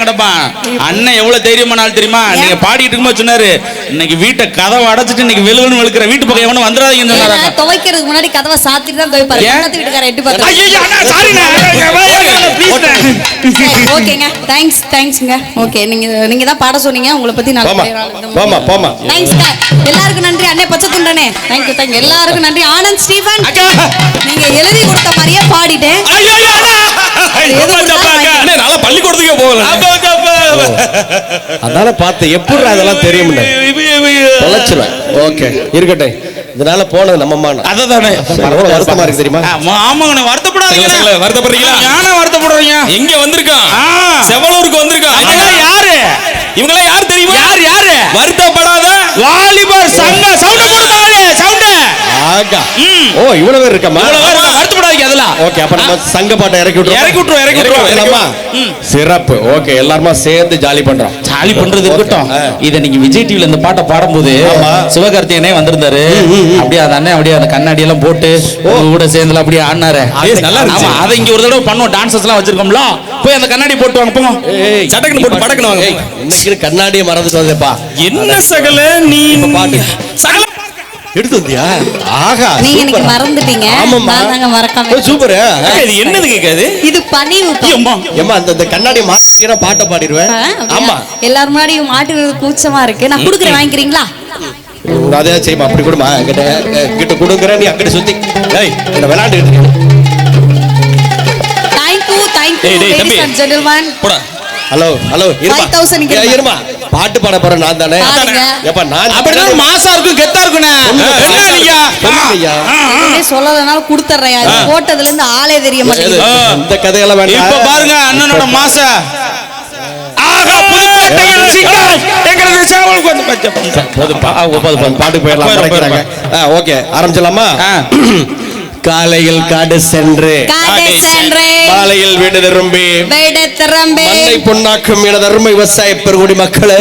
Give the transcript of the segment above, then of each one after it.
கிடப்பான். அண்ணன் எவ்வளவு தைரியமான ஆள் தெரியுமா? நீங்க பாடிட்டு இருக்கும்போது சொன்னாரு, இன்னைக்கு வீட்டை கதவை அடைச்சிட்டு இன்னைக்கு வெளுவனு வெளுக்கிற வீட்டு பக்கம் எவனும் வந்துடாதீங்கன்னு சொன்னாங்க. துவைக்கிறதுக்கு முன்னாடி கதவை சாத்திட்டு தான் துவைப்பாரு. பக்கத்து வீட்டுக்காரர் எட்டு பார்த்து. ஓகேங்க, தேங்க்ஸ்ங்க. ஓகே, நீங்க தான் பாட சொன்னீங்க. உங்களை பத்தி நல்லா தேங்க்ஸ்ங்க. எல்லாருக்கும் நன்றி. அண்ணே பச்சை துண்டனே தேங்க்யூ. எல்லாருக்கும் நன்றி. ஆனந்த் ஸ்டீஃபன், நீங்க எழுதி கொடுத்த மாதிரியே பாடிட்டேன். பள்ளிக்கூடத்துக்கே போகல, அதனால பார்த்து எப்படி அதெல்லாம் தெரியும். ஓகே இருக்கட்டும். இதனால போனது நம்ம அதுதானே வருத்தமா இருக்கு தெரியுமா? ஆமாங்க, வருத்தப்படாதீங்க. வருத்தப்படுறீங்களா? யானை வருத்தப்படுறீங்க? எங்க வந்திருக்கான்? செவலூருக்கு வந்திருக்கான். யாரு இவங்களாம்? யாரு தெரியுமா? யாரு வருத்தப்படாத வாலிபர் சங்க சவுண்ட் போடுறாங்க. சவுண்ட் ஓ இவ்வளவு பேர் இருக்கமா? வருத்தப்படாதீங்க. அதெல்லாம் ஓகே. அப்ப நம்ம சங்க பாட்டை இறக்கி விட்டுறோம். சிறப்பு. ஓகே, எல்லாருமா சேர்ந்து ஜாலி பண்றோம். ஜாலி பண்றது இருக்கட்டும். இத நீங்க விஜய் டிவில இந்த பாட்டை பாடும்போது சிவகார்த்திகேயனே வந்திருந்தாரு. அப்படியே அந்த அண்ணன் அப்படியே அந்த கண்ணாடி எல்லாம் போட்டு கூட சேர்ந்து அப்படியே ஆடினாரு. நல்லா இருந்துச்சு. அதை இங்க ஒரு தடவை பண்ணுவோம். டான்சர்ஸ் எல்லாம் வச்சிருக்கோம்ல, போய் அந்த கண்ணாடி போட்டு வாங்க. போங்க, சட்டக்குன்னு போட்டு படக்கணும் வாங்க. இன்னைக்கு கண்ணாடியை மறந்துட்டு வந்தேப்பா. என்ன சகல நீ பாட்டு சகல எடுத்து வந்தியா? ஆகா, நீங்க இன்னைக்கு மறந்துட்டீங்க. நாங்க மறக்காம. சூப்பர். இது என்னது கேக்குது? இது பணிவு. ஏம்மா அந்த கண்ணாடி மாட்டினா பாட்ட பாடிடுவேன். ஆமா, எல்லாரும் முன்னாடியும் மாட்டுறது கூச்சமா இருக்கு. நான் குடுக்குறேன், வாங்கிக்கிறீங்களா? அதே செய்யுமா. அப்படி கொடுமா, கிட்ட கொடுக்குறேன். நீ அங்கிட்ட சுத்தி என்ன விளையாண்டு போடா. ஹலோ இருமா. பாட்டு பாட போறேன் நான் தானே. அப்படிதான் மாசா இருக்கும், கெத்தா இருக்குண்ணே. சொல்லலனால குடுத்துறேன். போட்டதுல இருந்து ஆளே தெரிய மாட்டேங்குது. இந்த கதையெல்லாம் வேண்டாம். இப்ப பாருங்க அண்ணனோட மாச பாட்டு போயிடலாம். ஓகே, ஆரம்பிச்சலாமா? காலையில் காடு சென்று மாலையில் வீடு திரும்பி மண்ணை பொன்னாக்கும் எனது அருமை விவசாய பெருங்குடி மக்களே,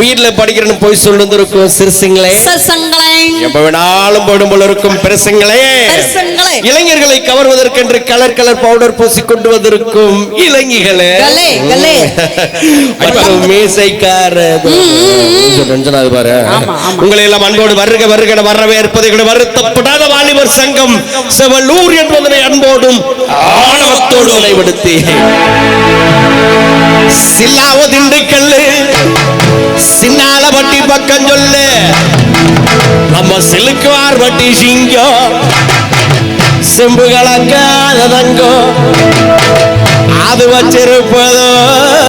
வீட்டுல படிக்கிறேன்னு போய் சொல்லிருக்கும் சிறுசுங்களே, எப்ப வேணாலும் போடும் போல இருக்கும் பெருசுங்களே, இளைஞர்களை கவர்வதற்கென்று கலர் கலர் பவுடர் பூசி கொண்டு வந்திருக்கும் இளைஞர்களே, மீசைக்கார பாரு, உங்களை எல்லாம் அன்போடு வருக வருக வரவேற்பதை வருத்தப்படாத வாலிபர் சங்கம் செவலூர் என்பதனை அன்போடும் ஆணவத்தோடு நிலைப்படுத்தி சில்லாவ திண்டுக்கல்லு சின்னால வட்டி பக்கம் சொல்லு, நம்ம சிலுக்குவார் வட்டி சிங்கம் செம்பு கலக்காத தங்கம் அது வச்சிருப்பதோ